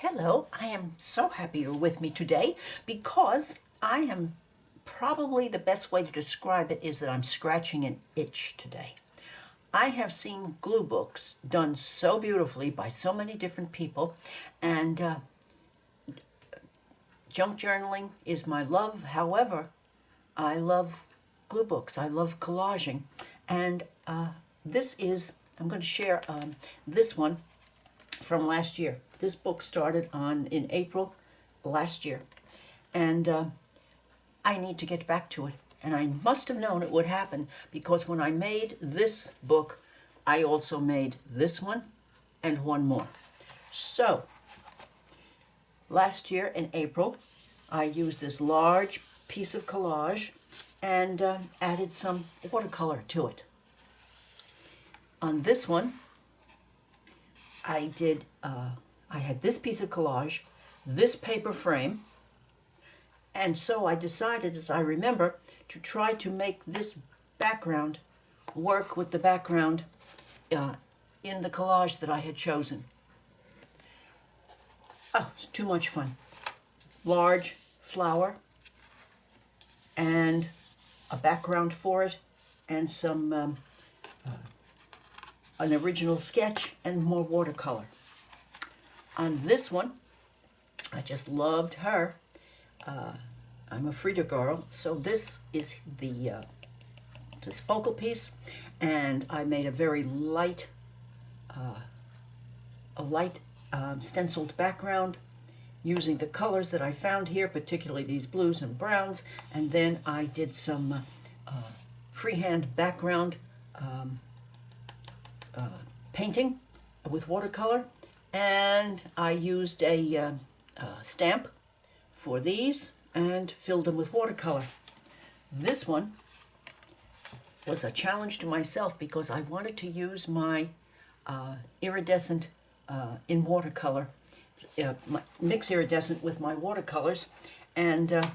Hello, I am so happy you're with me today because I am probably the best way to describe it is that I'm scratching an itch today. I have seen glue books done so beautifully by so many different people, and junk journaling is my love. However, I love glue books, I love collaging, and I'm going to share this one from last year. This book started in April last year, and I need to get back to it. And I must have known it would happen because when I made this book, I also made this one and one more. So, last year in April, I used this large piece of collage and added some watercolor to it. On this one, I had this piece of collage, this paper frame, and so I decided, as I remember, to try to make this background work with the background in the collage that I had chosen. Oh, it's too much fun. Large flower and a background for it and some an original sketch and more watercolor. On this one, I just loved her. I'm a Frida girl, so this is the this focal piece, and I made a very light, stenciled background using the colors that I found here, particularly these blues and browns, and then I did some freehand background painting with watercolor, and I used a stamp for these and filled them with watercolor. This one was a challenge to myself because I wanted to use my iridescent in watercolor, mix iridescent with my watercolors, and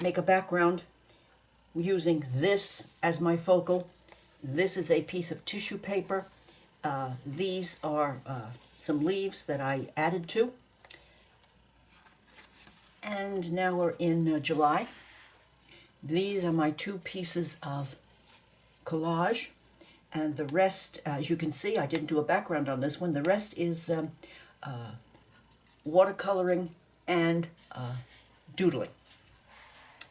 make a background using this as my focal. This is a piece of tissue paper. These are some leaves that I added to. And now we're in July. These are my two pieces of collage, and the rest, as you can see, I didn't do a background on this one. The rest is watercoloring and doodling.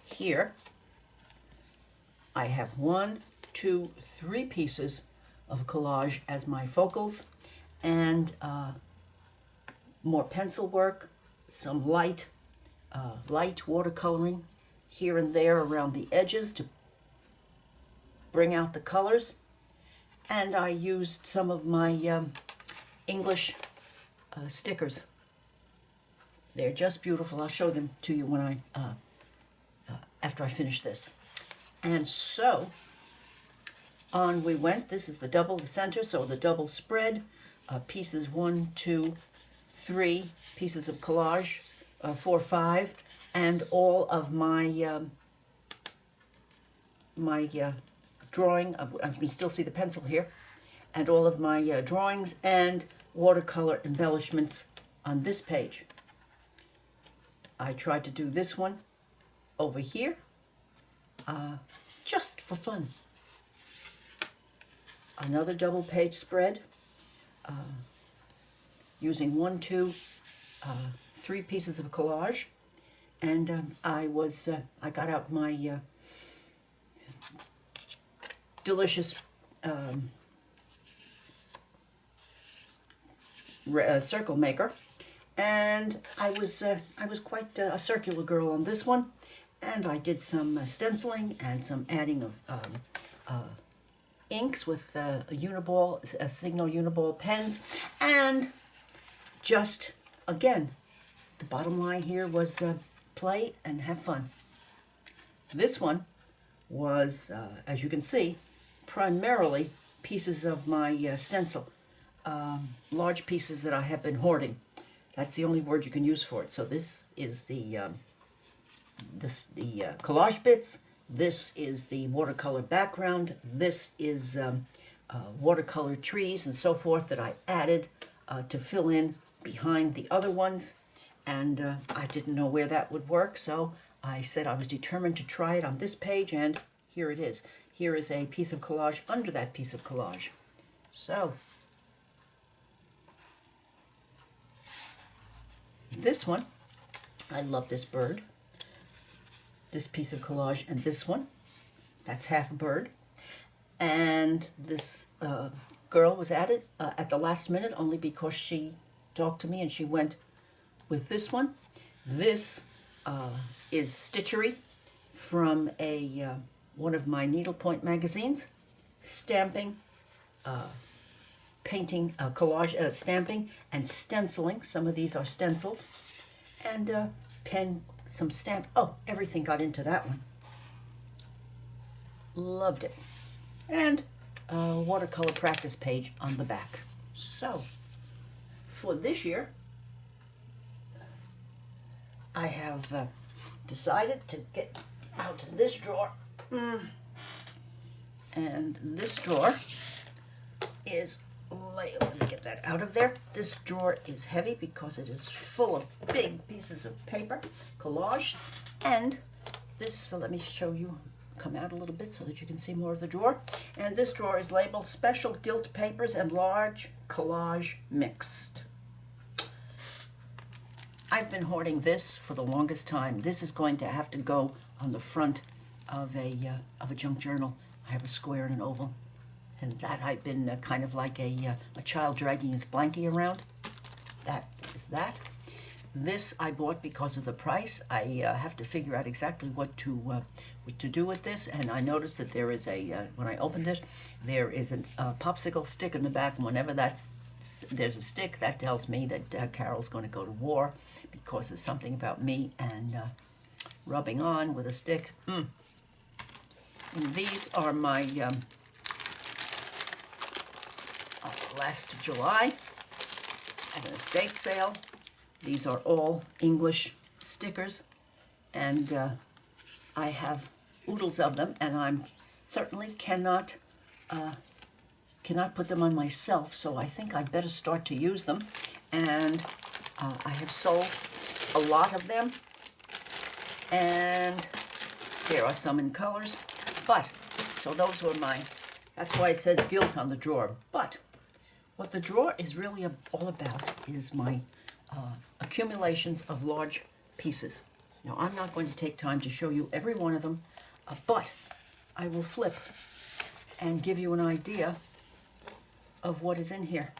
Here I have 1, 2, 3 pieces of collage as my focals, and more pencil work, some light watercoloring here and there around the edges to bring out the colors. And I used some of my English stickers. They're just beautiful. I'll show them to you when after I finish this. And so on we went. This is the center, so the double spread, pieces 1, 2, 3 pieces of collage, 4, 5, and all of my drawing. You can still see the pencil here, and all of my drawings and watercolor embellishments on this page. I tried to do this one over here, just for fun. Another double page spread, using 1, 2, 3 pieces of collage, and I got out my delicious circle maker, and I was quite a circular girl on this one, and I did some stenciling and some adding of inks with Signal Uniball pens, and just again, the bottom line here was play and have fun. This one was, as you can see, primarily pieces of my stencil, large pieces that I have been hoarding. That's the only word you can use for it. So this is the collage bits. This is the watercolor background. This is watercolor trees and so forth that I added to fill in behind the other ones. and I didn't know where that would work, so I said I was determined to try it on this page, and here it is. Here is a piece of collage under that piece of collage. So, this one, I love this bird, this piece of collage, and this one, that's half a bird. And this girl was added at the last minute only because she talked to me and she went with this one. This is stitchery from one of my needlepoint magazines, stamping, painting, collage, stamping, and stenciling. Some of these are stencils, and pen, some stamp. Oh, everything got into that one. Loved it. And a watercolor practice page on the back. So, for this year, I have decided to get out this drawer. And this drawer is, let me get that out of there. This drawer is heavy because it is full of big pieces of paper, collage, and this, so let me show you, come out a little bit so that you can see more of the drawer. And this drawer is labeled Special Gilt Papers and Large Collage Mixed. I've been hoarding this for the longest time. This is going to have to go on the front of a junk journal. I have a square and an oval, and that I've been kind of like a child dragging his blankie around. That is that. This I bought because of the price. I have to figure out exactly what to do with this, and I noticed that there is when I opened it, there is a popsicle stick in the back, and whenever there's a stick, that tells me that Carol's going to go to war, because there's something about me and rubbing on with a stick. And these are my last July at an estate sale. These are all English stickers, and I have oodles of them, and I certainly cannot put them on myself, so I think I'd better start to use them. And I have sold a lot of them, and there are some in colors, but, so those were that's why it says gilt on the drawer. But what the drawer is really all about is my accumulations of large pieces. Now, I'm not going to take time to show you every one of them, but I will flip and give you an idea of what is in here.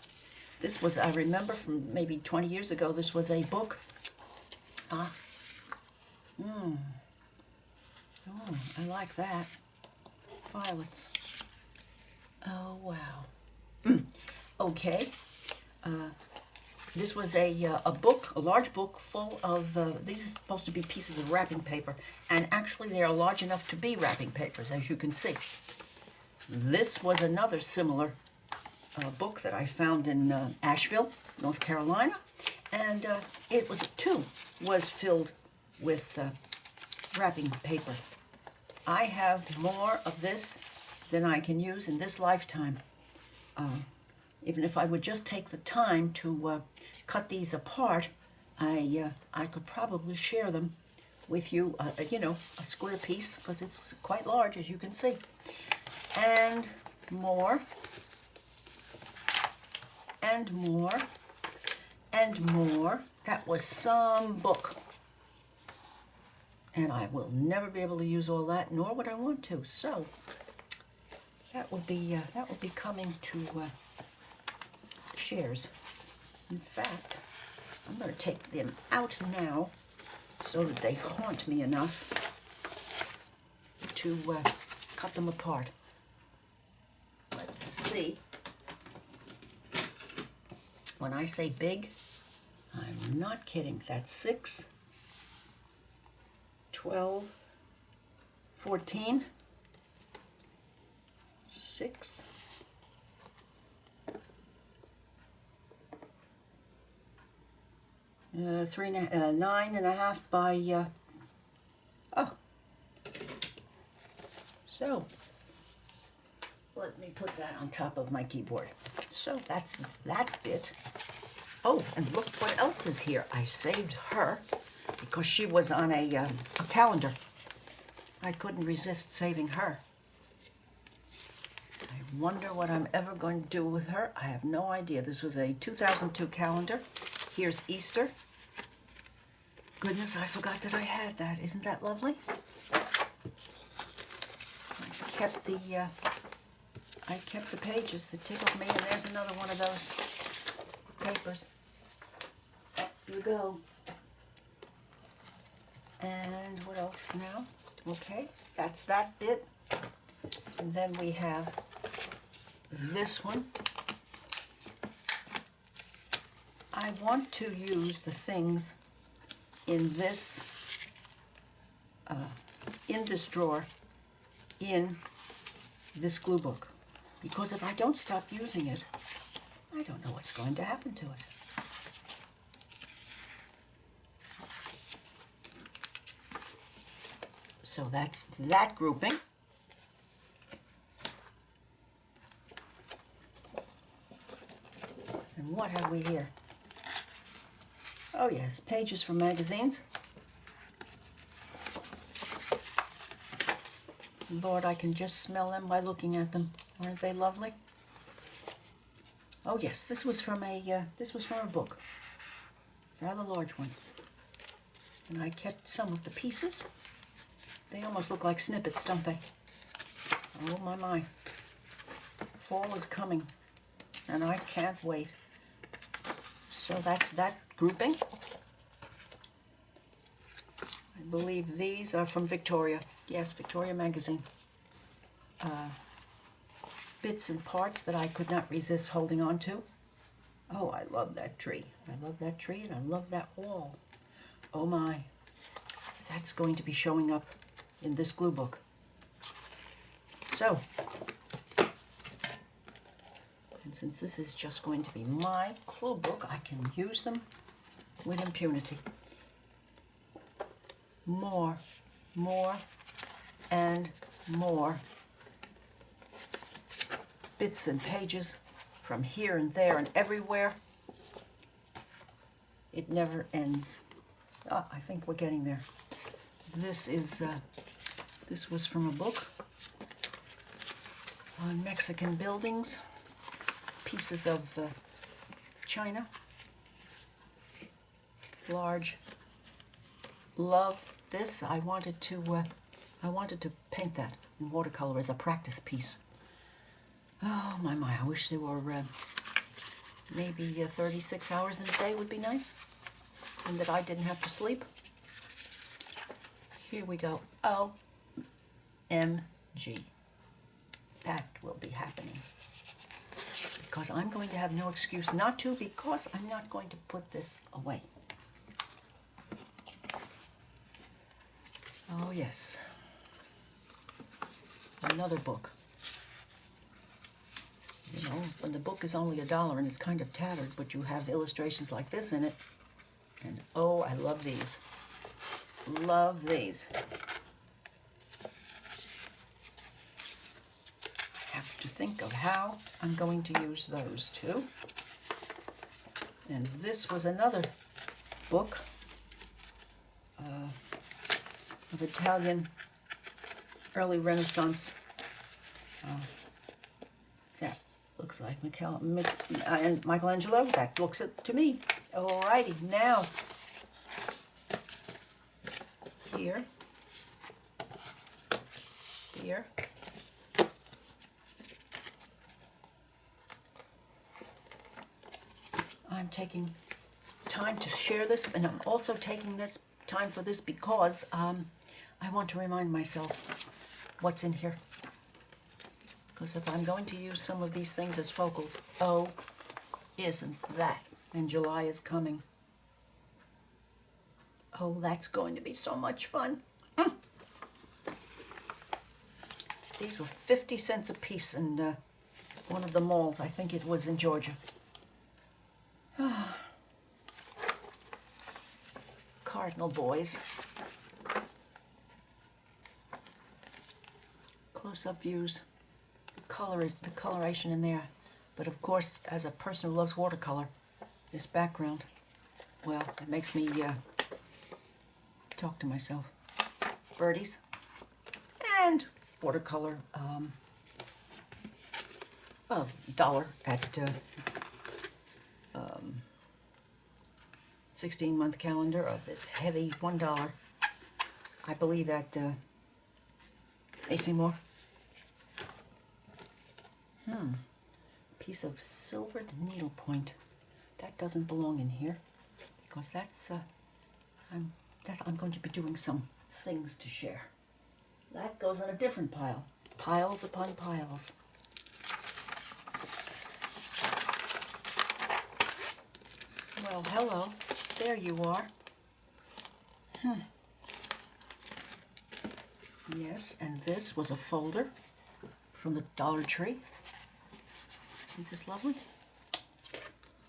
This was, I remember from maybe 20 years ago, this was a book. Oh, I like that. Violets. Oh, wow. Okay. This was a book, a large book full of, these are supposed to be pieces of wrapping paper, and actually they are large enough to be wrapping papers, as you can see. This was another similar book that I found in Asheville, North Carolina, and it was filled with wrapping paper. I have more of this than I can use in this lifetime. Even if I would just take the time to cut these apart, I could probably share them with you, a square piece, because it's quite large, as you can see. And more, and more, and more. That was some book. And I will never be able to use all that, nor would I want to. So that will be coming to shares. In fact, I'm going to take them out now so that they haunt me enough to cut them apart. Let's see. When I say big, I'm not kidding. That's 6, 12, 14, 6, 9.5 by, so let me put that on top of my keyboard. So that's that bit. Oh, and look what else is here. I saved her because she was on a calendar. I couldn't resist saving her. I wonder what I'm ever going to do with her. I have no idea. This was a 2002 calendar. Here's Easter. Goodness, I forgot that I had that. Isn't that lovely? I kept the pages that tickled me, and there's another one of those papers. Up you go. And what else now? Okay, that's that bit. And then we have this one. I want to use the things in this drawer in this glue book, because if I don't stop using it, I don't know what's going to happen to it. So that's that grouping. And what have we here? Oh yes, pages from magazines. Lord, I can just smell them by looking at them. Aren't they lovely? Oh yes, this was from a book, rather large one. And I kept some of the pieces. They almost look like snippets, don't they? Oh my my. Fall is coming, and I can't wait. So that's that grouping. I believe these are from Victoria. Yes, Victoria magazine. Bits and parts that I could not resist holding on to. Oh, I love that tree. I love that tree, and I love that wall. Oh my. That's going to be showing up in this glue book. So, and since this is just going to be my glue book, I can use them with impunity. More, and more bits and pages from here and there and everywhere. It never ends. Ah, I think we're getting there. This was from a book on Mexican buildings, pieces of china, large. Love this. I wanted to paint that in watercolor as a practice piece. Oh my my! I wish there were maybe 36 hours in a day would be nice, and that I didn't have to sleep. Here we go. OMG. That will be happening. Because I'm going to have no excuse not to, because I'm not going to put this away. Oh yes. Another book. You know, when the book is only $1 and it's kind of tattered, but you have illustrations like this in it. And oh, I love these. Love these. I have to think of how I'm going to use those two. And this was another book of Italian early Renaissance. That looks like Michelangelo. That looks it to me. Alrighty, now here, I'm taking time to share this, and I'm also taking this time for this because I want to remind myself what's in here. Because if I'm going to use some of these things as focals, oh, isn't that? And July is coming. Oh, that's going to be so much fun. These were 50 cents a piece in one of the malls. I think it was in Georgia. Cardinal boys. Close-up views. The coloration in there. But of course, as a person who loves watercolor, this background, well, it makes me talk to myself. Birdies and watercolor, $1 at 16-month calendar of this heavy $1, I believe at AC Moore. Piece of silvered needlepoint. That doesn't belong in here because I'm going to be doing some things to share. That goes in a different pile. Piles upon piles. Well, hello. There you are. Yes, and this was a folder from the Dollar Tree. Isn't this lovely?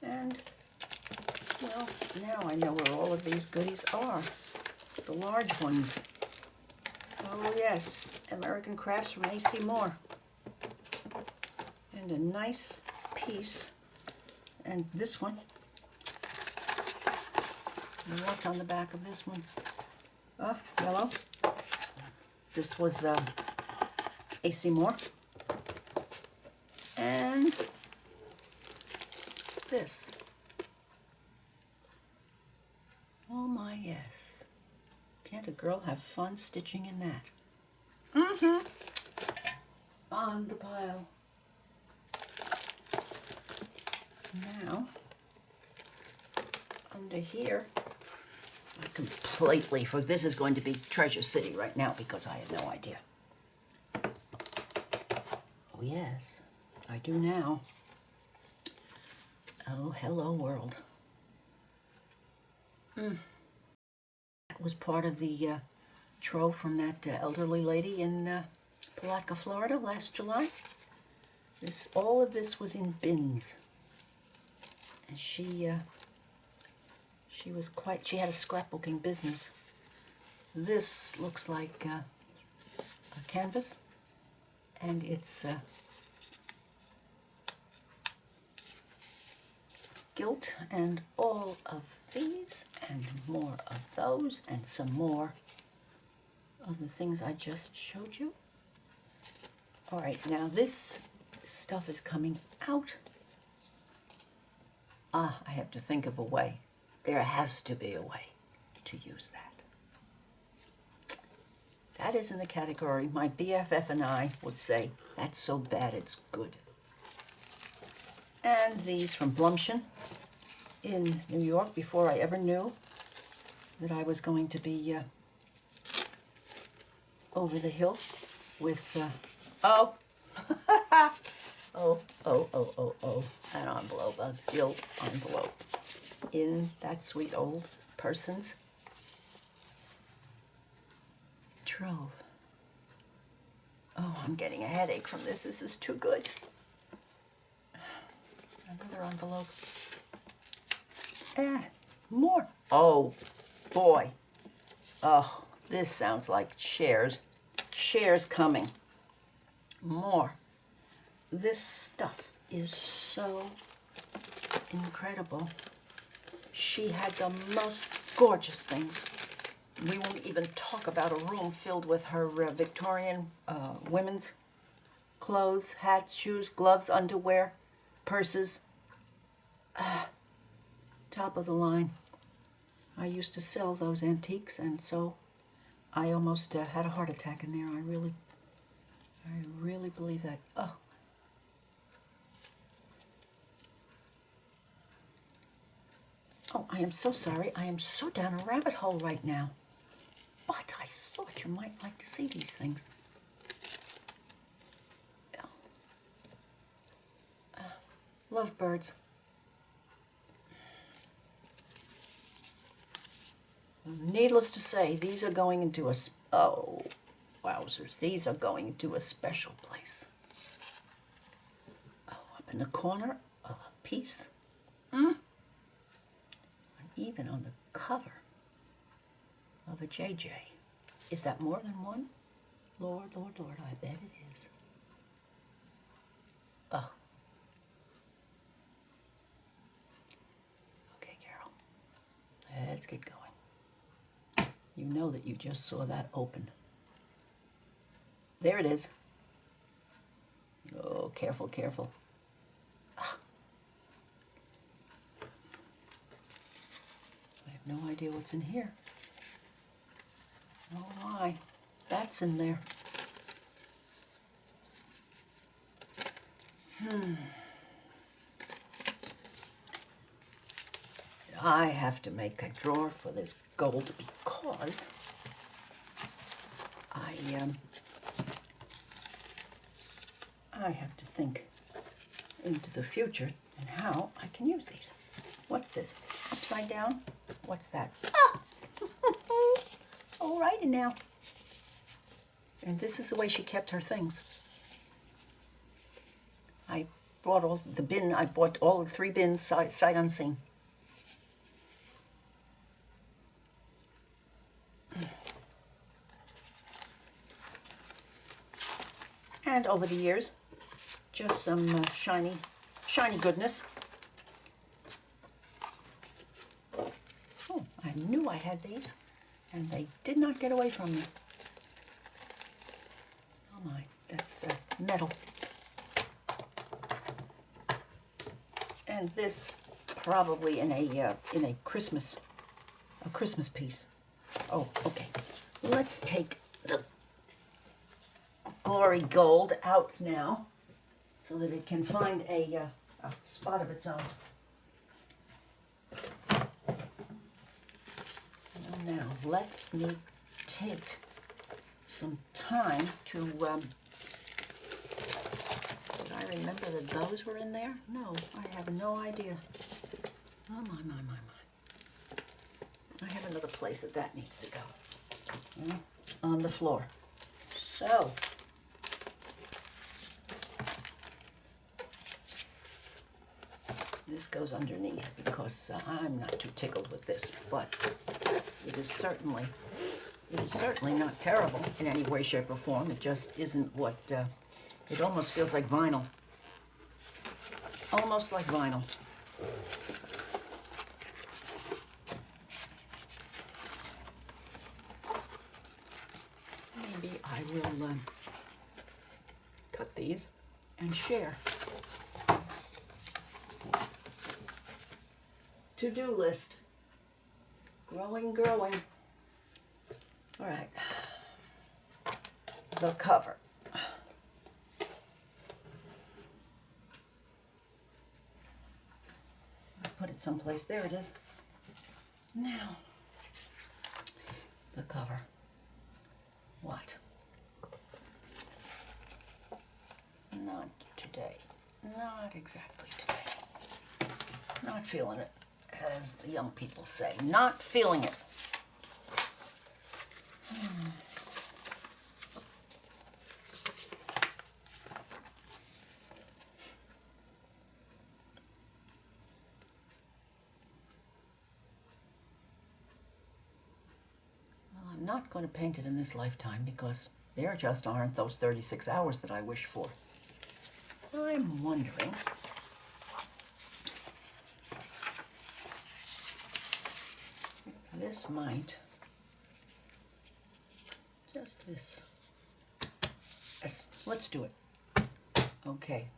And, well, now I know where all of these goodies are. The large ones. Oh yes, American Crafts from AC Moore. And a nice piece. And this one. And what's on the back of this one? Oh, yellow. This was AC Moore. And this. Oh my, yes. Can't a girl have fun stitching in that? On the pile. Now, under here, I completely, for this is going to be Treasure City right now because I have no idea. Oh yes, I do now. Oh, hello world. That was part of the trove from that elderly lady in Palatka, Florida last July. All of this was in bins. And she had a scrapbooking business. This looks like a canvas, and it's gilt, and all of these, and more of those, and some more of the things I just showed you. All right, now this stuff is coming out. I have to think of a way. There has to be a way to use that. That is in the category my BFF and I would say, that's so bad it's good. And these from Blumchen in New York, before I ever knew that I was going to be over the hill with, oh, an envelope, a gilt envelope in that sweet old person's trove. Oh, I'm getting a headache from this. This is too good. Another envelope. More. Oh, boy. Oh, this sounds like shares. Shares coming. More. This stuff is so incredible. She had the most gorgeous things. We won't even talk about a room filled with her Victorian women's clothes, hats, shoes, gloves, underwear, purses. Top of the line. I used to sell those antiques, and so I almost had a heart attack in there. I really believe that. Oh, I am so sorry. I am so down a rabbit hole right now. But I thought you might like to see these things. Lovebirds. Needless to say, these are going into oh, wowzers. These are going into a special place. Oh, up in the corner of a piece. And even on the cover of a JJ. Is that more than one? Lord, Lord, Lord, I bet it is. Oh. Let's get going. You know that you just saw that open. There it is. Oh, careful, careful. Ah. I have no idea what's in here. Oh my, that's in there. I have to make a drawer for this gold because I have to think into the future and how I can use these. What's this? Upside down? What's that? Ah! Alrighty now. And this is the way she kept her things. I bought all the bin. I bought all the 3 bins sight unseen. And over the years, just some shiny goodness. Oh, I knew I had these, and they did not get away from me. Oh my, that's metal. And this probably in a Christmas piece. Oh, okay. Let's take the glory gold out now so that it can find a spot of its own. Now let me take some time to did I remember that those were in there? No, I have no idea. Oh my. I have another place that needs to go. On the floor. So this goes underneath because I'm not too tickled with this, but it is certainly not terrible in any way, shape, or form. It just isn't what, it almost feels like vinyl. Almost like vinyl. Maybe I will cut these and share. To-do list. Growing. All right. The cover. I'll put it someplace. There it is. Now, the cover. What? Not today. Not exactly today. Not feeling it, as the young people say. Not feeling it. Well, I'm not going to paint it in this lifetime because there just aren't those 36 hours that I wish for. I'm wondering if this might, just this. Yes, let's do it. Okay.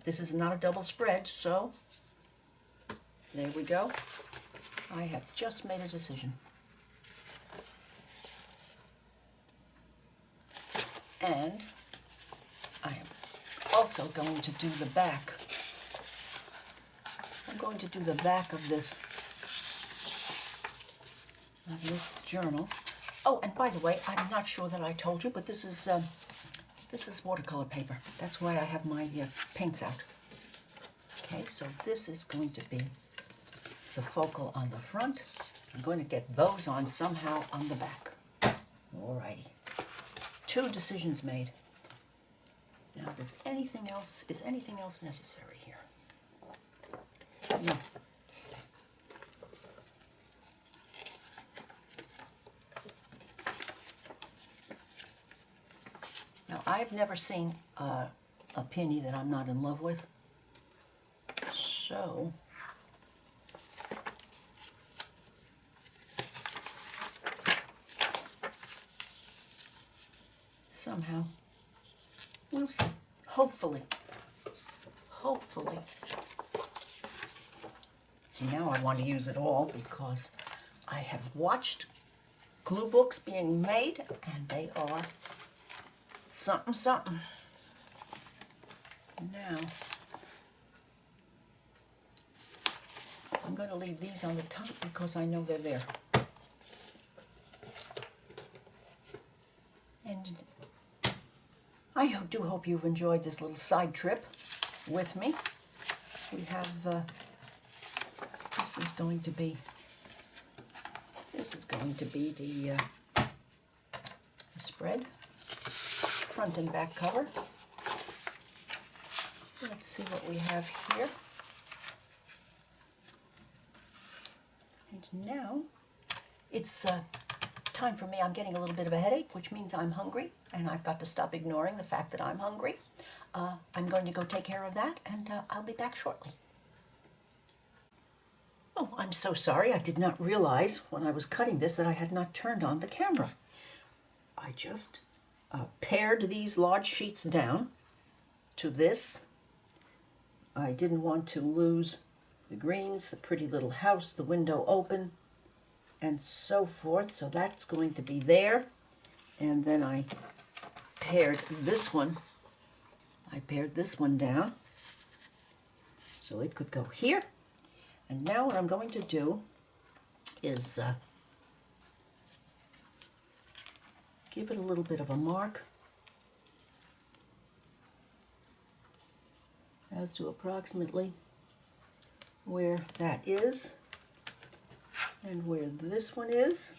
This is not a double spread, so there we go. I have just made a decision. And I am also going to do the back. I'm going to do the back of this journal. Oh, and by the way, I'm not sure that I told you, but this is watercolor paper. That's why I have my paints out. Okay, so this is going to be the focal on the front. I'm going to get those on somehow on the back. Alrighty. 2 decisions made. Now, is anything else necessary here? No. Now, I've never seen a penny that I'm not in love with. So, somehow. We'll see. Hopefully. Hopefully. See, now I want to use it all because I have watched glue books being made, and they are something, something. Now, I'm going to leave these on the top because I know they're there. And I do hope you've enjoyed this little side trip with me. We have, this is going to be the spread, front and back cover. Let's see what we have here. And now it's time for me. I'm getting a little bit of a headache, which means I'm hungry, and I've got to stop ignoring the fact that I'm hungry. I'm going to go take care of that, and I'll be back shortly. Oh, I'm so sorry. I did not realize when I was cutting this that I had not turned on the camera. I just pared these large sheets down to this. I didn't want to lose the greens, the pretty little house, the window open, and so forth. So that's going to be there. And then I pared this one. I pared this one down so it could go here. And now what I'm going to do is give it a little bit of a mark as to approximately where that is and where this one is.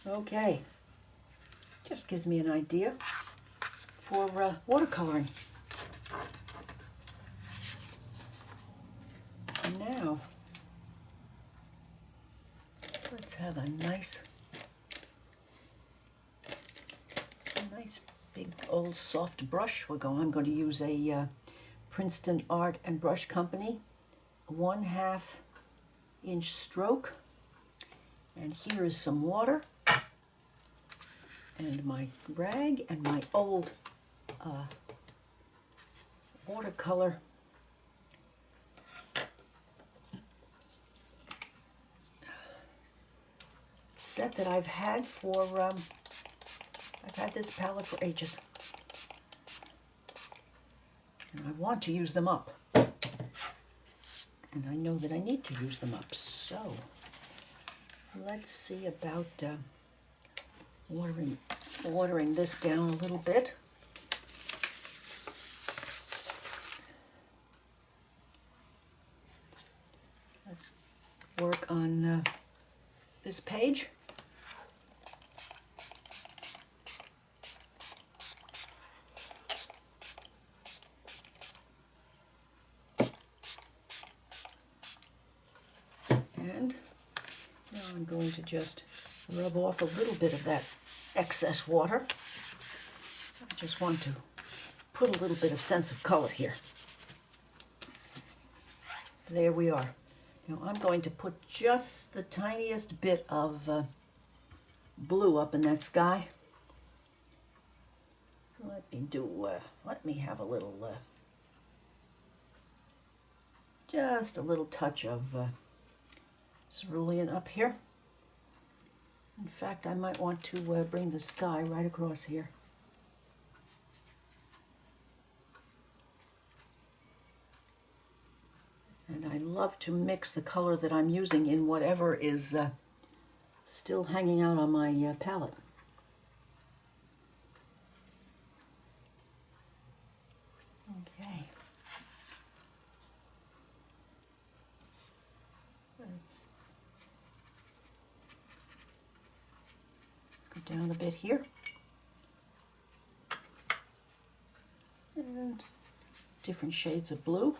Okay, just gives me an idea for watercoloring. Now, let's have a nice big old soft brush. I'm going to use a Princeton Art and Brush Company 1/2 inch stroke. And here is some water and my rag and my old watercolor set that I've had for, I've had this palette for ages. And I want to use them up. And I know that I need to use them up. So, let's see about watering this down a little bit. Let's work on this page. And now I'm going to just rub off a little bit of that excess water. I just want to put a little bit of sense of color here. There we are. Now I'm going to put just the tiniest bit of blue up in that sky. Let me have a little, just a little touch of cerulean up here. In fact, I might want to bring the sky right across here. And I love to mix the color that I'm using in whatever is still hanging out on my palette. Okay. Let's go down a bit here. And different shades of blue.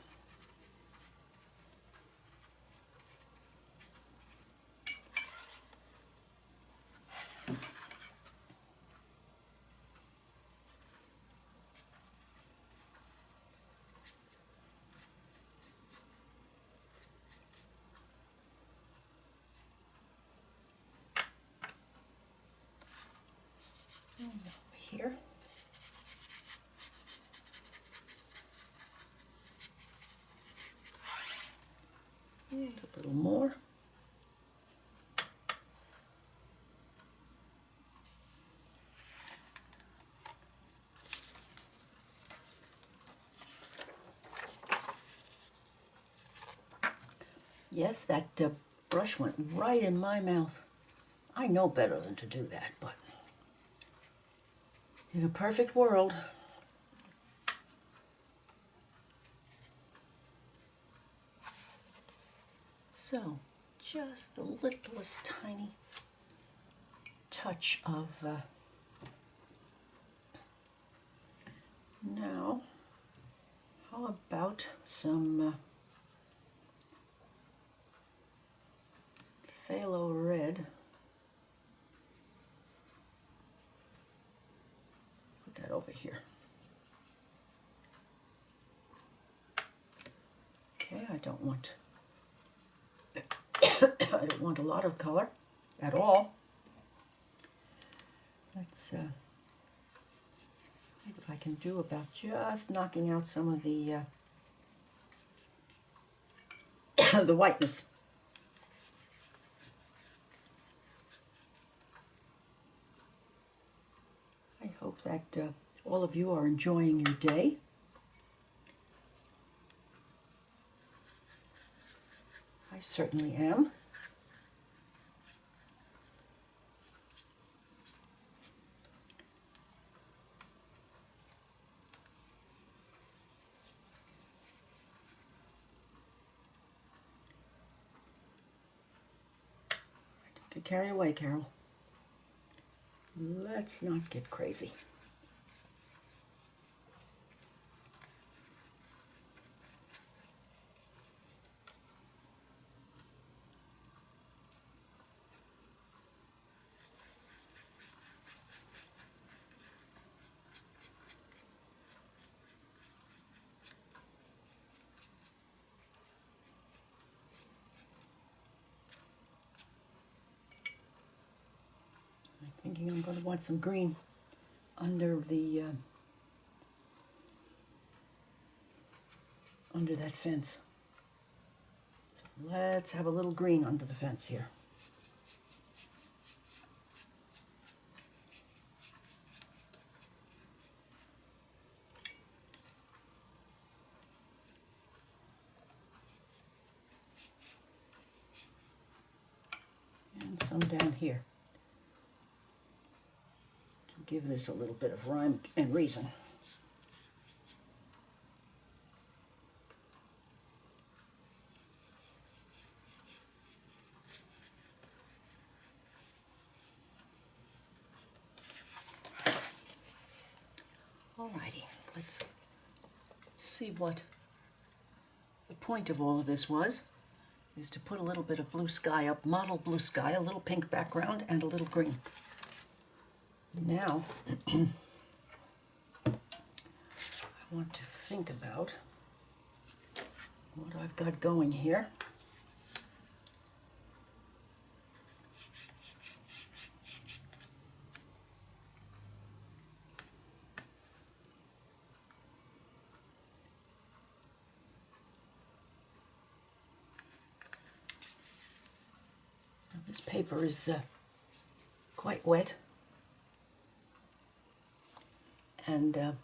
Yes, that brush went right in my mouth. I know better than to do that, but in a perfect world. So, just the littlest tiny touch of now, how about some phthalo red? Put that over here. Okay, I don't want I don't want a lot of color at all. Let's see what I can do about just knocking out some of the the whiteness. I hope that all of you are enjoying your day. I certainly am. Don't get carried away, Carol. Let's not get crazy. I'm thinking I'm going to want some green under the under that fence. Let's have a little green under the fence here. And some down here to give this a little bit of rhyme and reason. Alrighty, let's see what the point of all of this was, is to put a little bit of blue sky up, mottled blue sky, a little pink background, and a little green. Now, I want to think about what I've got going here. This paper is quite wet, and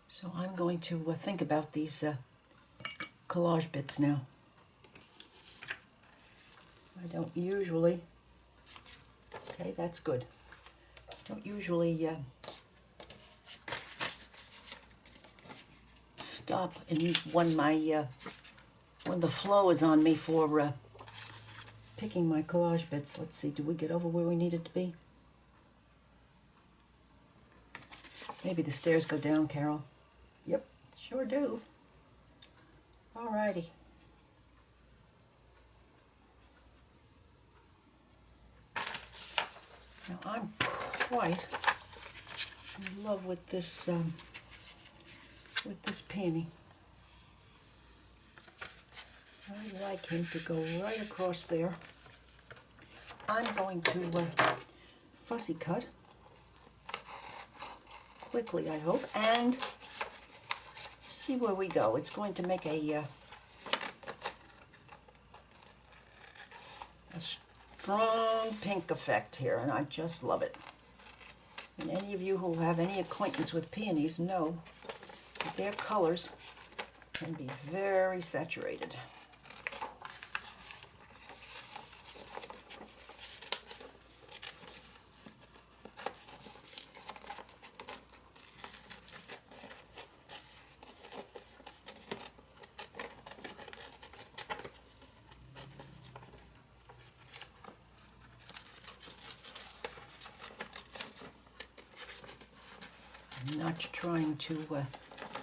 so I'm going to think about these collage bits now. I don't usually, okay, that's good. Don't usually stop and when the flow is on me for picking my collage bits. Let's see, did we get over where we needed to be? Maybe the stairs go down, Carol. Yep, sure do. Alrighty. Now I'm quite in love with this painting. I like him to go right across there. I'm going to fussy cut quickly, I hope, and see where we go. It's going to make a strong pink effect here, and I just love it. And any of you who have any acquaintance with peonies know that their colors can be very saturated. I'm not trying to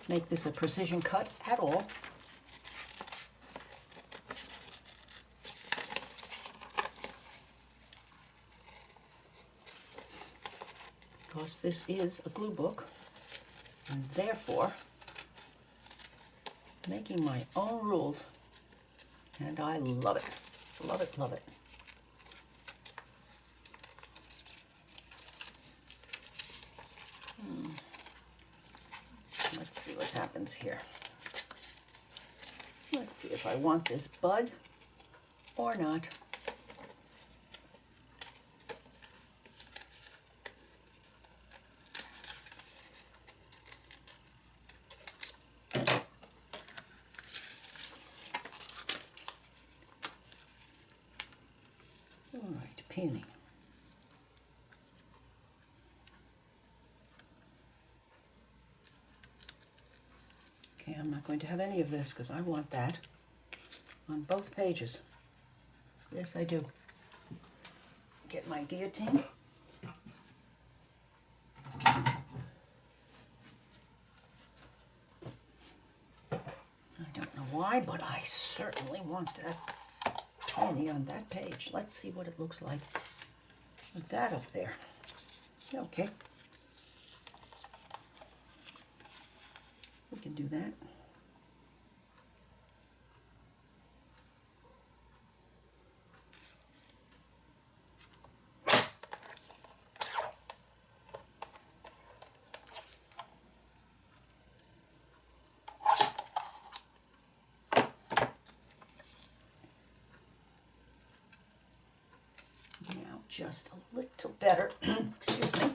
make this a precision cut at all. Because this is a glue book, and therefore making my own rules, and I love it, love it, love it. Let's see what happens here. Let's see if I want this bud or not. All right, peony. Okay, I'm not going to have any of this because I want that on both pages. Yes, I do. Get my guillotine. I don't know why, but I certainly want that peony on that page. Let's see what it looks like with that up there. Okay. We can do that. Now just a little better. Excuse me.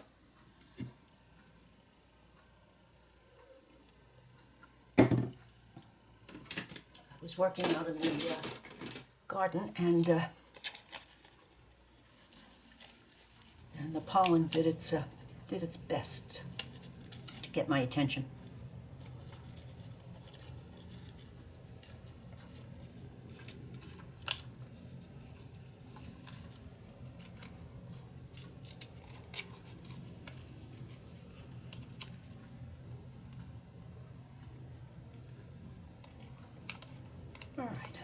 I was working out in the garden, and the pollen did its best to get my attention. All right.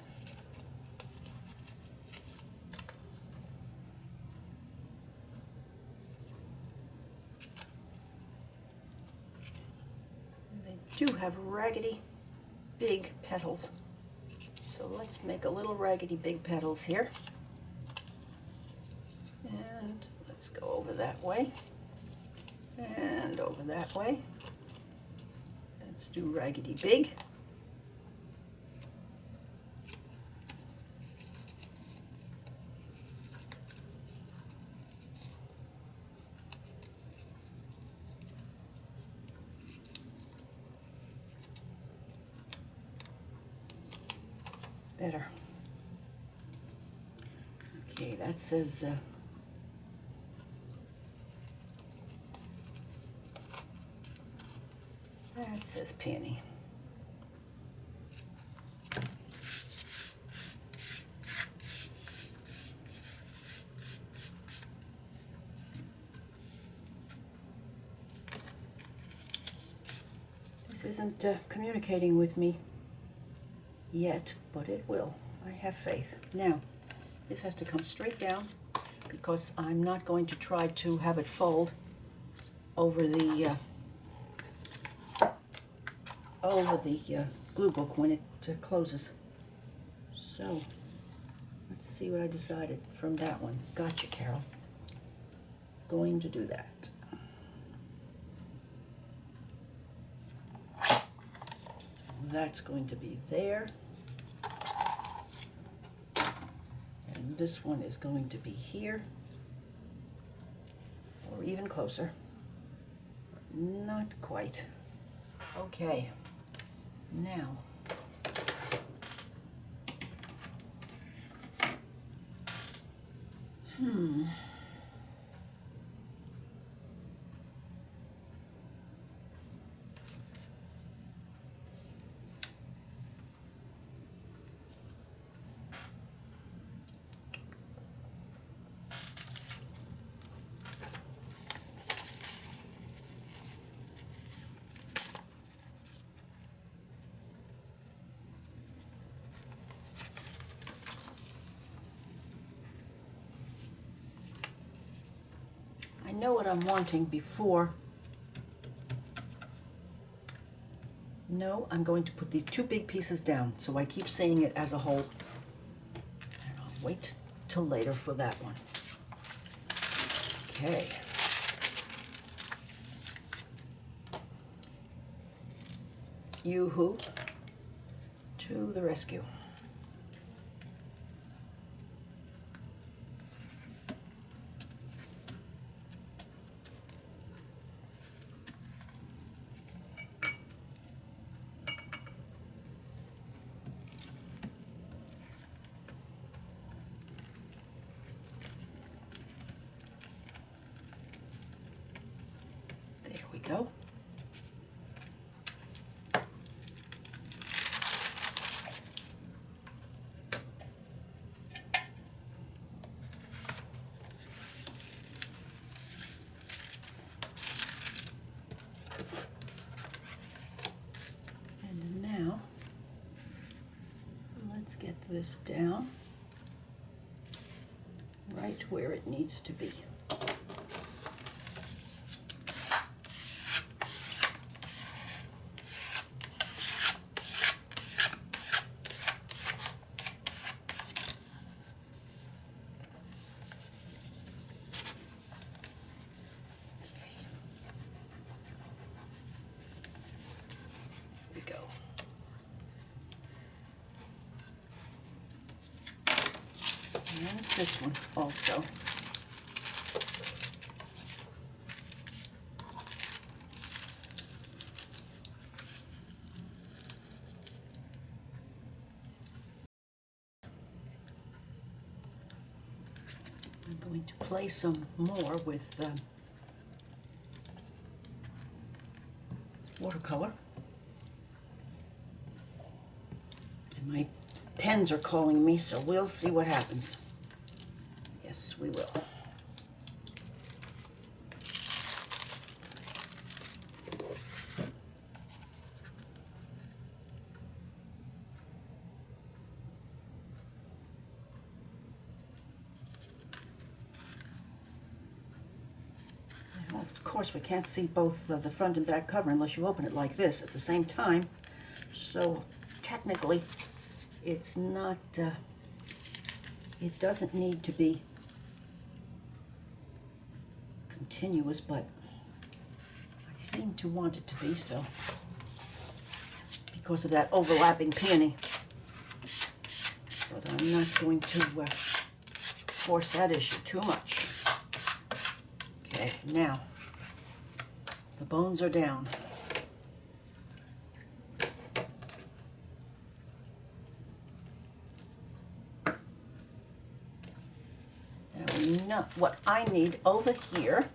They do have raggedy big petals. So let's make a little raggedy big petals here. And let's go over that way. And over that way. Let's do raggedy big. Better. Okay, that says peony. This isn't communicating with me yet, but it will. I have faith. Now, this has to come straight down because I'm not going to try to have it fold over the glue book when it closes. So, let's see what I decided from that one. Gotcha, Carol. Going to do that. That's going to be there. And this one is going to be here, or even closer. Not quite. Okay, now I know what I'm wanting before. No, I'm going to put these two big pieces down, so I keep saying it as a whole. And I'll wait till later for that one. Okay. Yoo-hoo to the rescue. There we go. And now, let's get this down right where it needs to be. Here we go. And this one also. I'm going to play some more with watercolor. And my pens are calling me, so we'll see what happens. Yes, we will. Well, of course, we can't see both the front and back cover unless you open it like this at the same time. So technically, it's not, it doesn't need to be continuous, but I seem to want it to be, so because of that overlapping peony. But I'm not going to force that issue too much. Okay, now the bones are down. Now what I need over here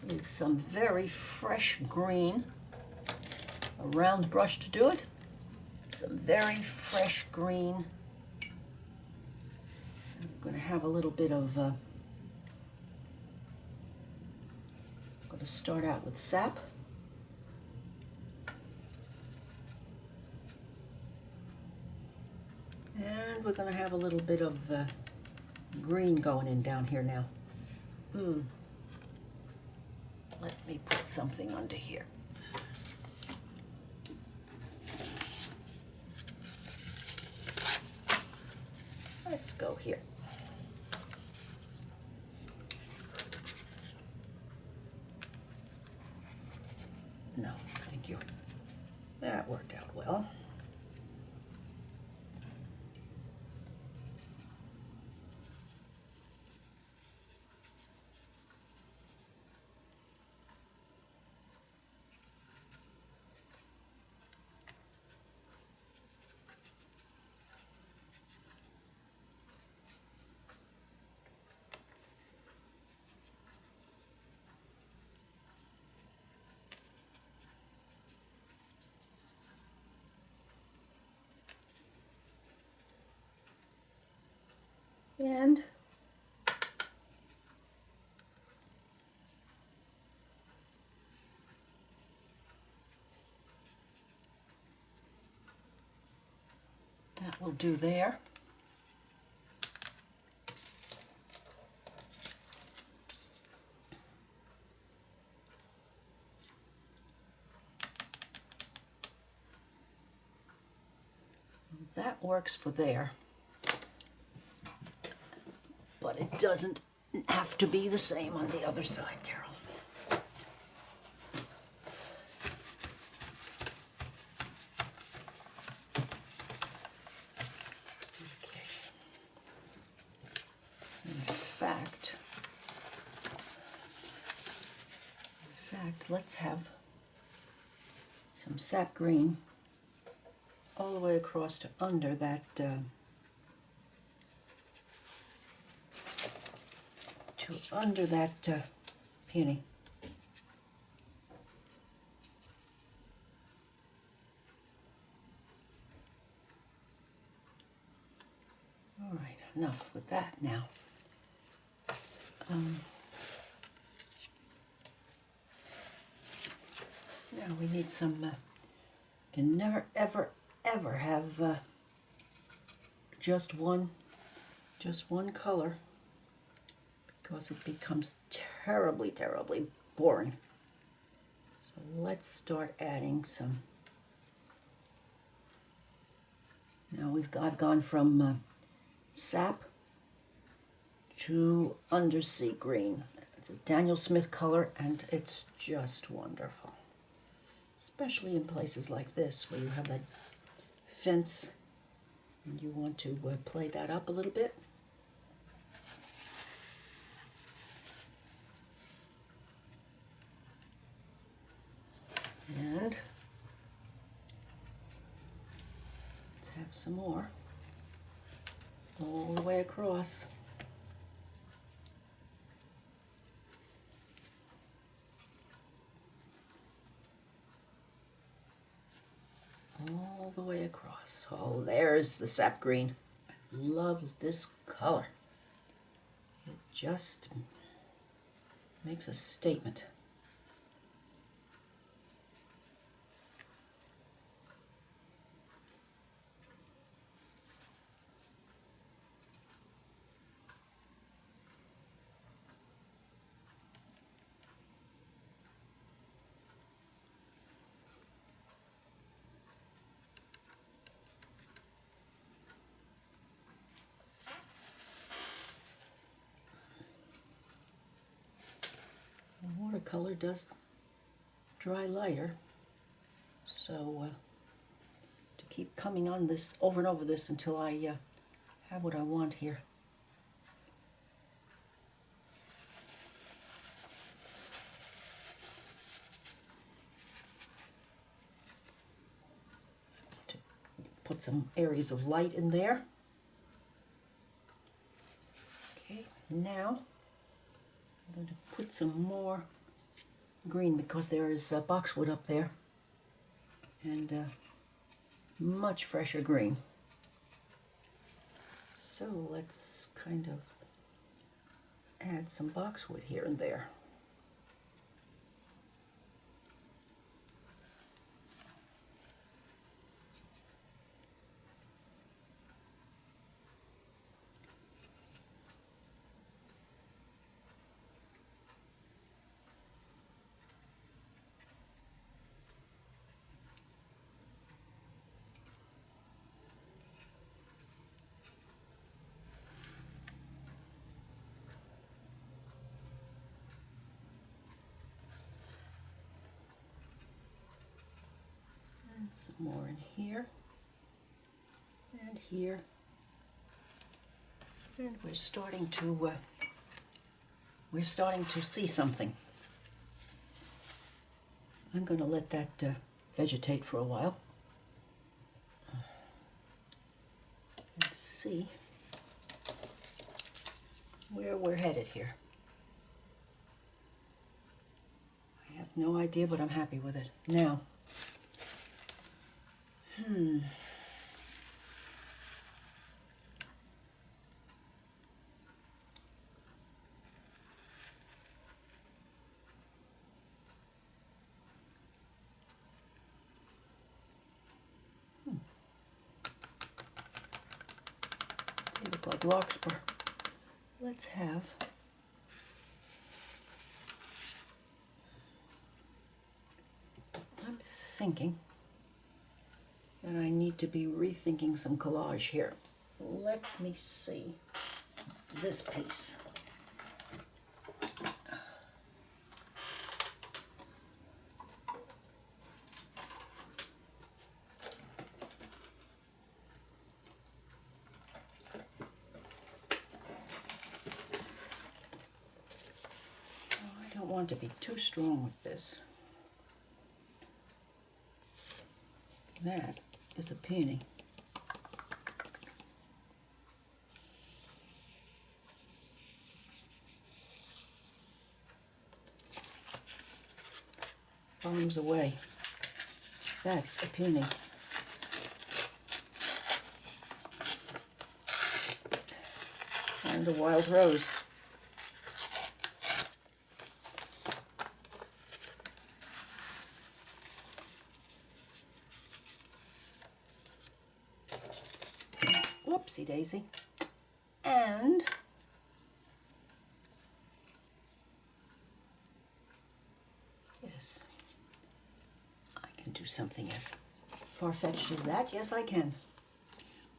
is some very fresh green, a round brush to do it, some very fresh green. I'm going to have a little bit of, I'm going to start out with sap. And we're going to have a little bit of green going in down here now. Let me put something under here. Let's go here. No, thank you. That worked out well. And that will do there. That works for there, but it doesn't have to be the same on the other side, Carol. Okay. In fact, let's have some sap green all the way across to under that peony. All right, enough with that now. Now we need some. Can never, ever, ever have just one color, because it becomes terribly, terribly boring. So let's start adding some. Now I've gone from sap to undersea green. It's a Daniel Smith color, and it's just wonderful, especially in places like this where you have that fence and you want to play that up a little bit. And let's have some more all the way across. All the way across. Oh, there's the sap green. I love this color. It just makes a statement. Watercolor does dry lighter, so to keep coming on this over and over this until I have what I want here. To put some areas of light in there. Okay, now I'm going to put some more green because there is boxwood up there, and much fresher green. So let's kind of add some boxwood here and there. Some more in here and here, and we're starting to see something. I'm going to let that vegetate for a while. Let's see where we're headed here. I have no idea, but I'm happy with it. Now, They look like larkspur. Let's have I'm thinking that I need to be rethinking some collage here. Let me see this piece. I don't want to be too strong with this. That is a peony. Arms away. That's a peony. And a wild rose. Whoopsie daisy. And yes, I can do something as far-fetched as that. Yes, I can.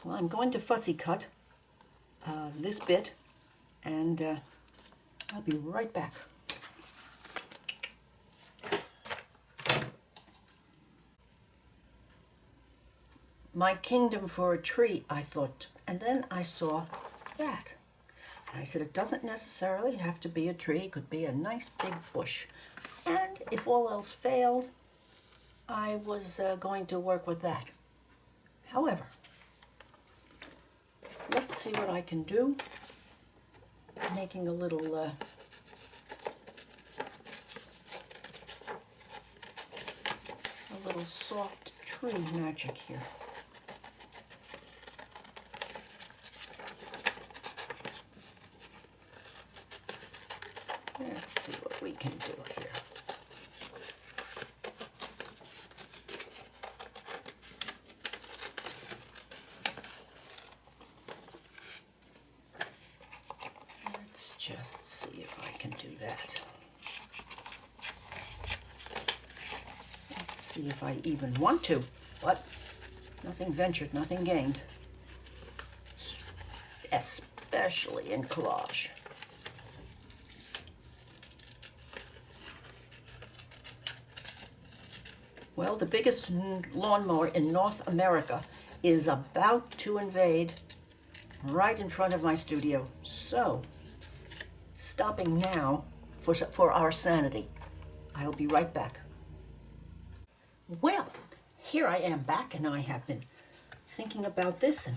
Well, I'm going to fussy cut this bit, and I'll be right back. My kingdom for a tree, I thought, and then I saw that. And I said, it doesn't necessarily have to be a tree, it could be a nice big bush. And if all else failed, I was going to work with that. However, let's see what I can do. Making a little soft tree magic here. Let's see what we can do here. Let's just see if I can do that. Let's see if I even want to, but nothing ventured, nothing gained. Especially in collage. Well, the biggest lawnmower in North America is about to invade right in front of my studio. So, stopping now for our sanity. I'll be right back. Well, here I am back, and I have been thinking about this and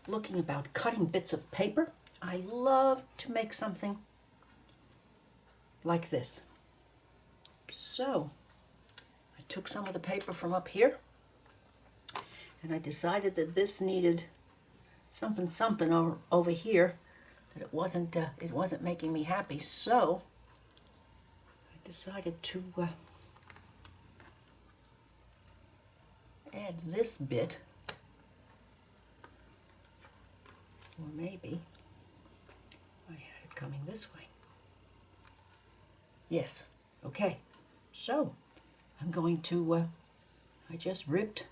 looking about cutting bits of paper. I love to make something like this. So, I took some of the paper from up here, and I decided that this needed something over here, that it wasn't making me happy. So I decided to add this bit, or maybe I had it coming this way. Yes, okay. So I'm going to, I just ripped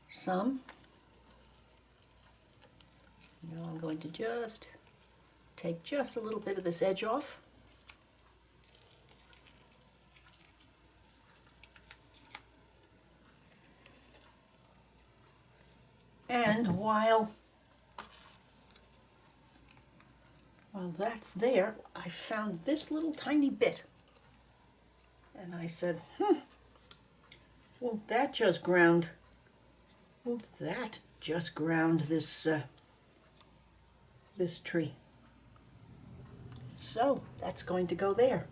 some. Now I'm going to just take just a little bit of this edge off. And while that's there, I found this little tiny bit. And I said, won't that just ground this this tree? So that's going to go there.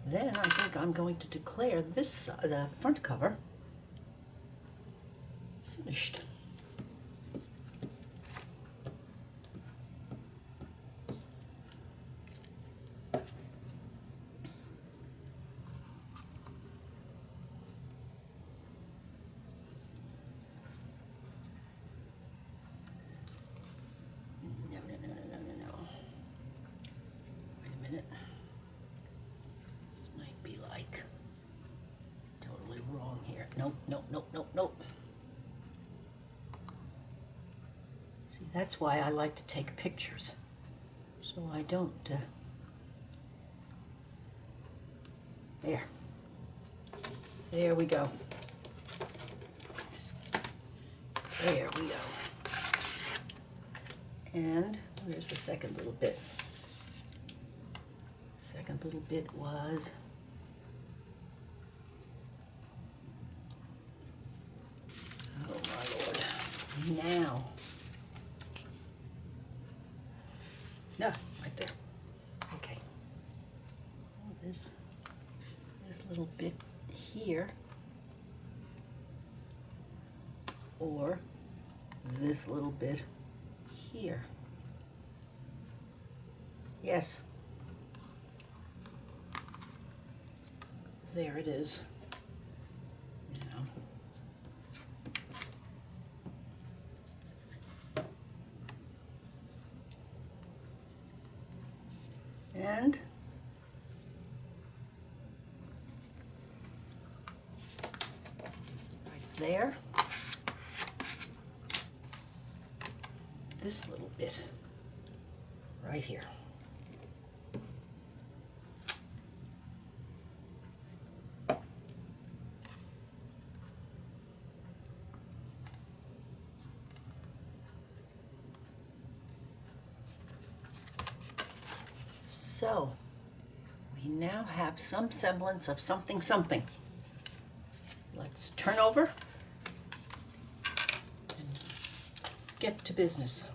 Then I think I'm going to declare this the front cover finished. Nope, nope, nope, nope, nope. See, that's why I like to take pictures, so I don't, there. There we go. There we go. And where's the second little bit? Second little bit was oh my Lord. Now. No, right there. Okay. This little bit here, or this little bit here. Yes. There it is. Now. And right there, this little bit right here. So we now have some semblance of something something. Let's turn over and get to business.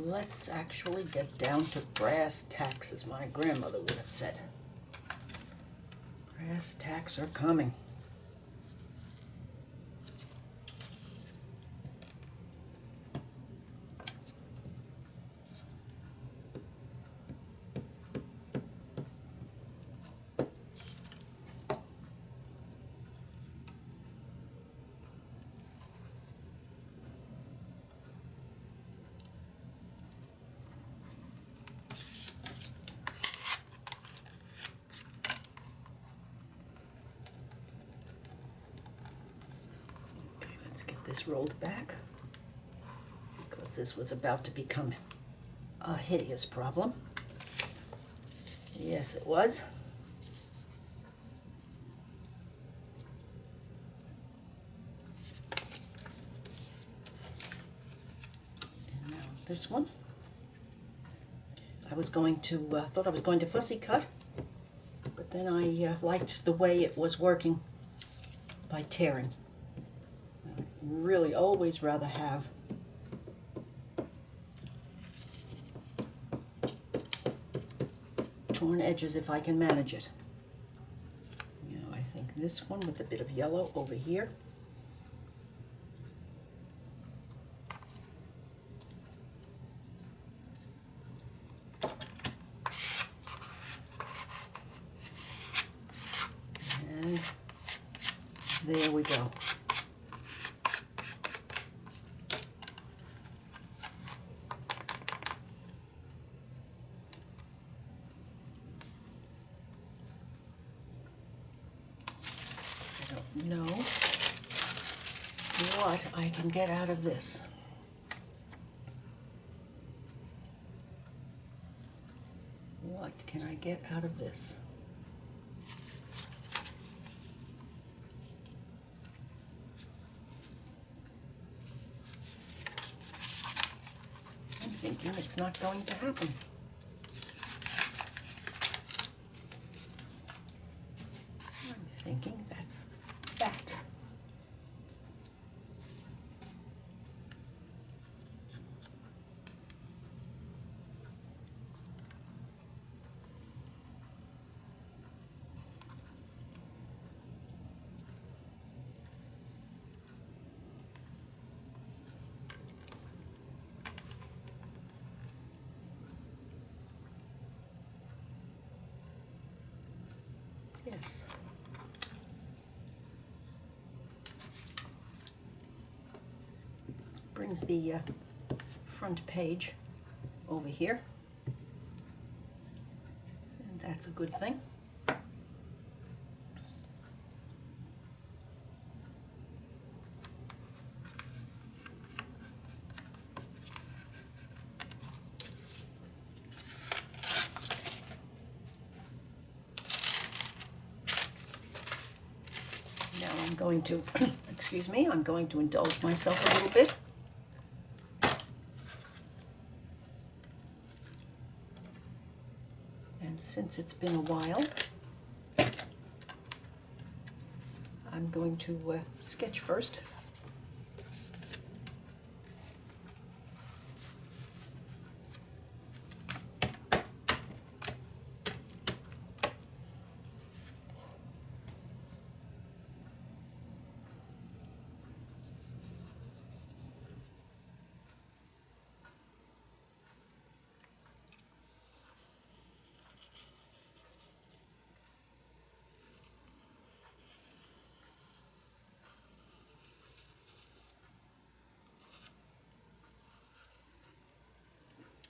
Let's actually get down to brass tacks, as my grandmother would have said. Brass tacks are coming. Let's get this rolled back, because this was about to become a hideous problem. Yes, it was. And now this one. I was going to, thought I was going to fussy cut, but then I liked the way it was working by tearing. I really always rather have torn edges if I can manage it. You know, I think this one with a bit of yellow over here. And there we go. Know what I can get out of this. What can I get out of this? I'm thinking it's not going to happen. I'm thinking that's that. Yes. Brings the front page over here, and that's a good thing. Now I'm going to, excuse me, I'm going to indulge myself a little bit. And since it's been a while, I'm going to sketch first.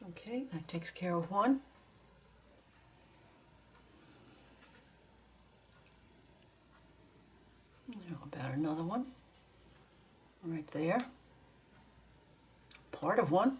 Okay, that takes care of one. How about another one? Right there. Part of one.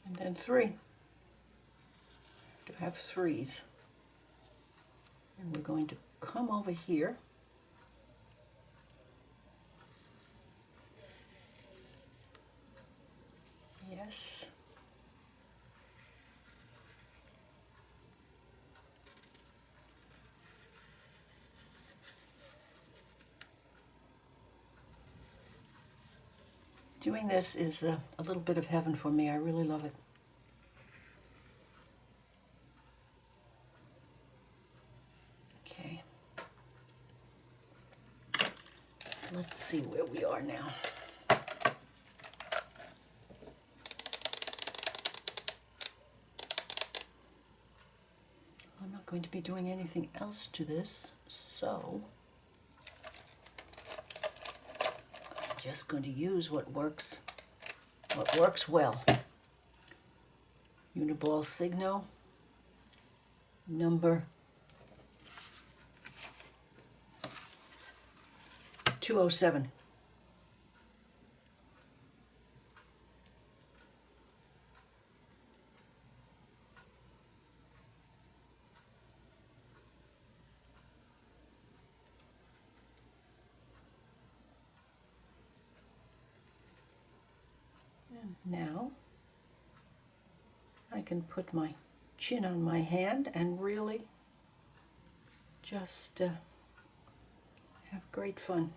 And then three. To have threes. And we're going to come over here. Yes. Doing this is a little bit of heaven for me. I really love it. Okay. Let's see where we are now. I'm not going to be doing anything else to this, so I'm just going to use what works well. Uniball Signo, number 207. And now I can put my chin on my hand and really just have great fun.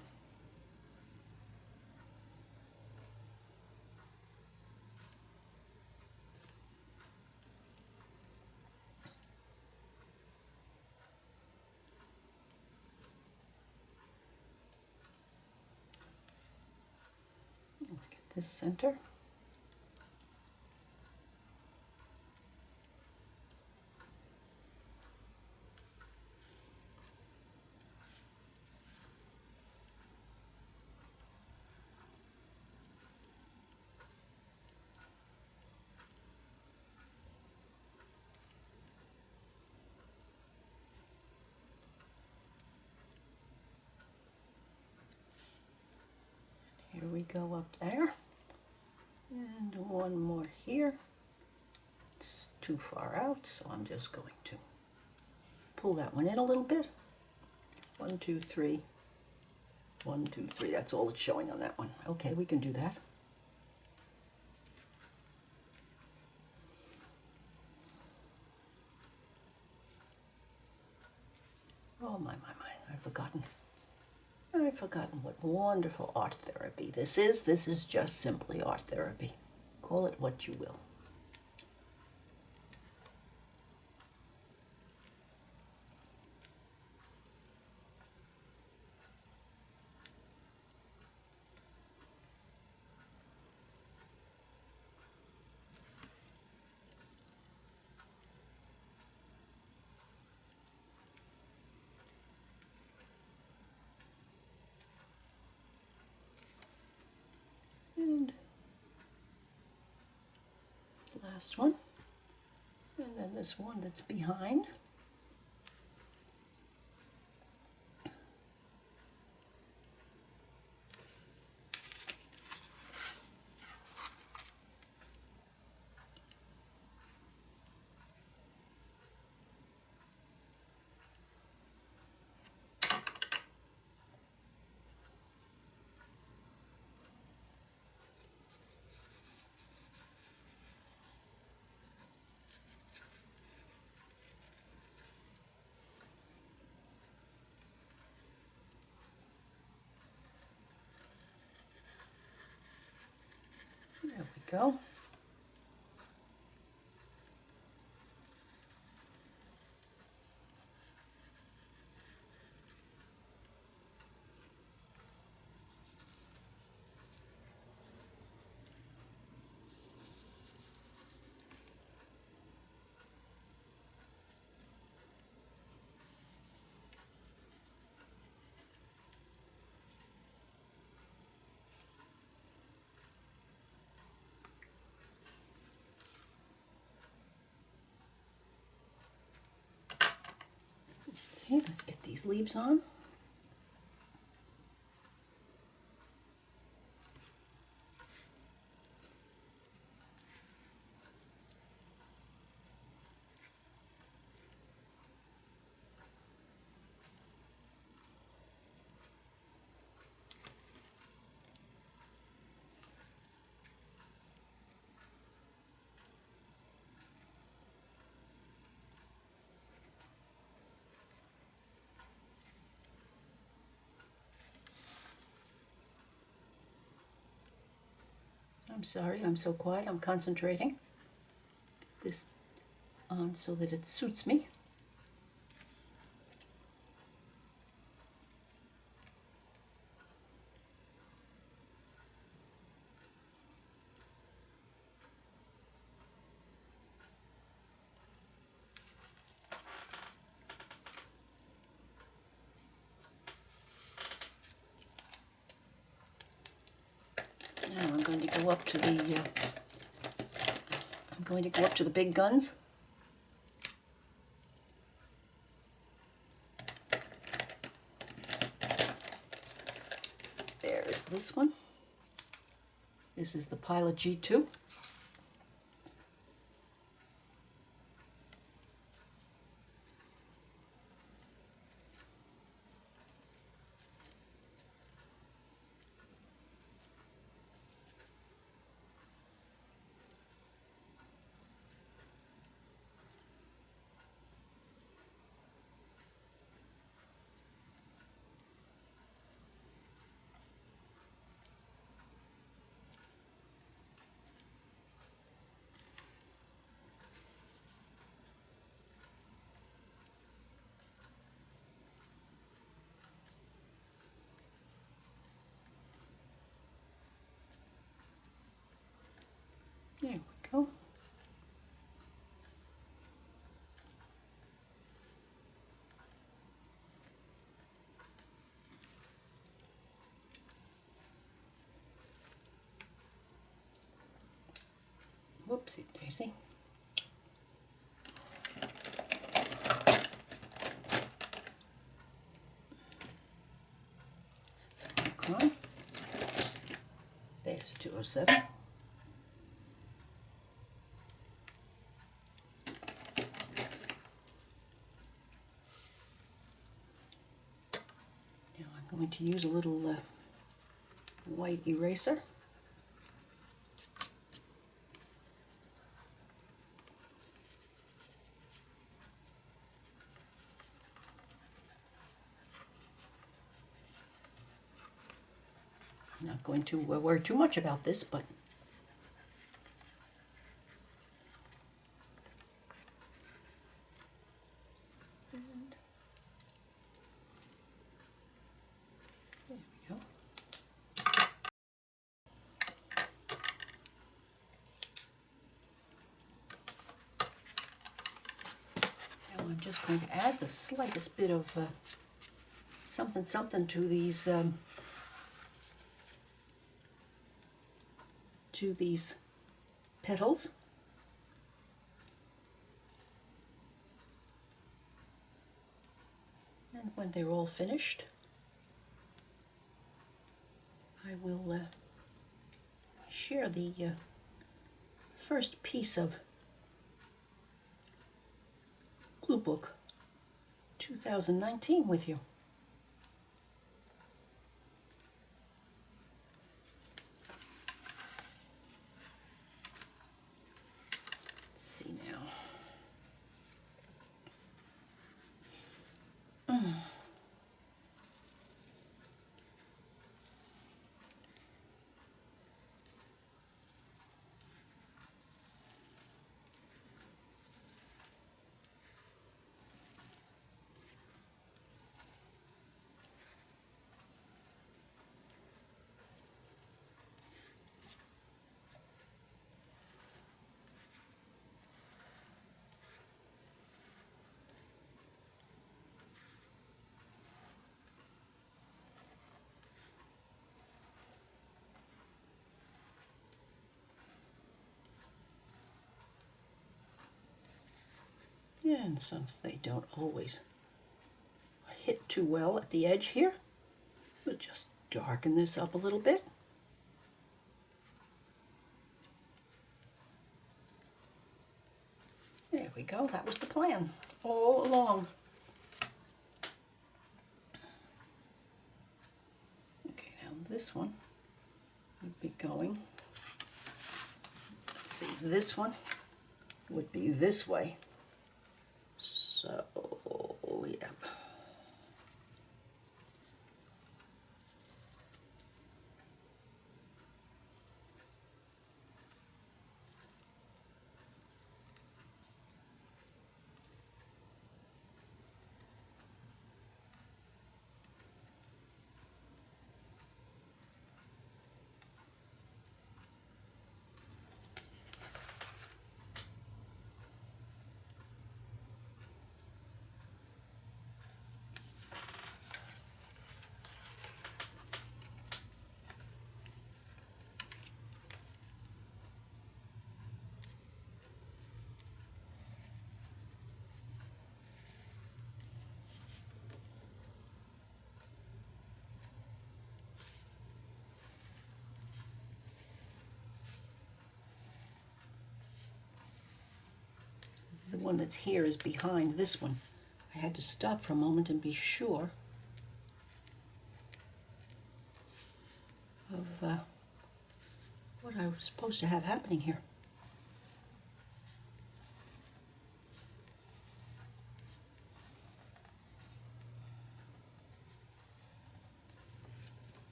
Let's get this center. Here we go up there. And one more here. It's too far out, so I'm just going to pull that one in a little bit. 1, 2, 3. 1, 2, 3. That's all it's showing on that one. Okay, we can do that. Oh my, I've forgotten. I've forgotten what wonderful art therapy this is. This is just simply art therapy. Call it what you will. And last one. And then this one that's behind. There we go. Okay, let's get these leaves on. I'm sorry, I'm so quiet, I'm concentrating. Get this on so that it suits me. Now I'm going to go up to the big guns. There's this one. This is the Pilot G2. There we go. Whoopsie daisy. That's a micron. There's 207. Now I'm going to use a little white eraser. I'm not going to worry too much about this, but there we go. Now I'm just going to add the slightest bit of something to these petals. And when they're all finished, I will share the first piece of Glue Book 2019 with you. Let's see now. And since they don't always hit too well at the edge here, we'll just darken this up a little bit. There we go, that was the plan all along. Okay, now this one would be going, let's see, this one would be this way. So, yep. The one that's here is behind this one. I had to stop for a moment and be sure of what I was supposed to have happening here.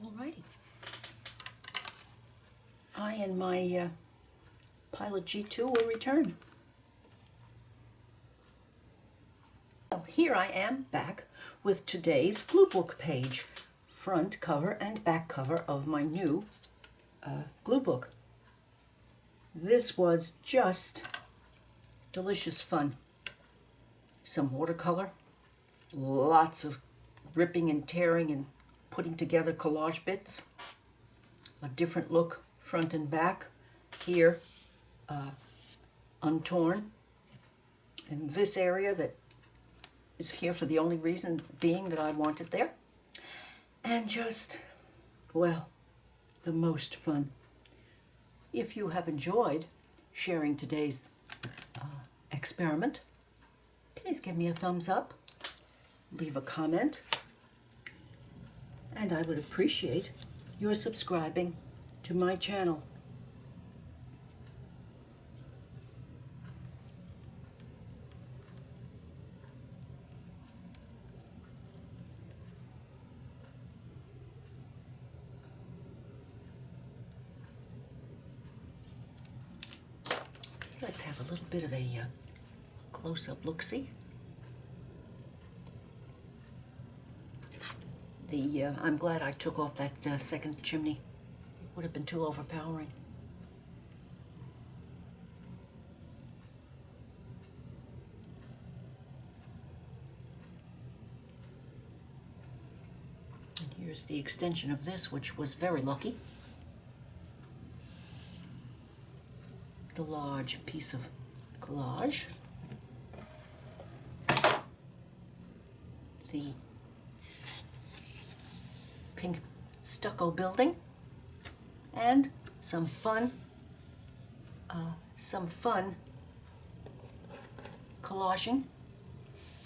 Alrighty. I and my Pilot G2 will return. Now, here I am back with today's Glue Book page, front cover and back cover of my new Glue Book. This was just delicious fun. Some watercolor, lots of ripping and tearing and putting together collage bits, a different look front and back, here untorn, and this area that is here for the only reason being that I want it there, and just, well, the most fun. If you have enjoyed sharing today's experiment, please give me a thumbs up, leave a comment, and I would appreciate your subscribing to my channel. Let's have a little bit of a close-up look-see. I'm glad I took off that second chimney. It would have been too overpowering. And here's the extension of this, which was very lucky. the large piece of collage, the pink stucco building, and some fun collaging,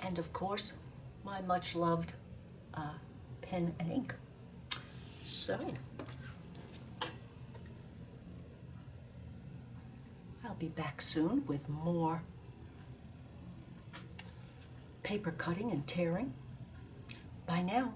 and of course my much loved pen and ink. So I'll be back soon with more paper cutting and tearing. Bye now.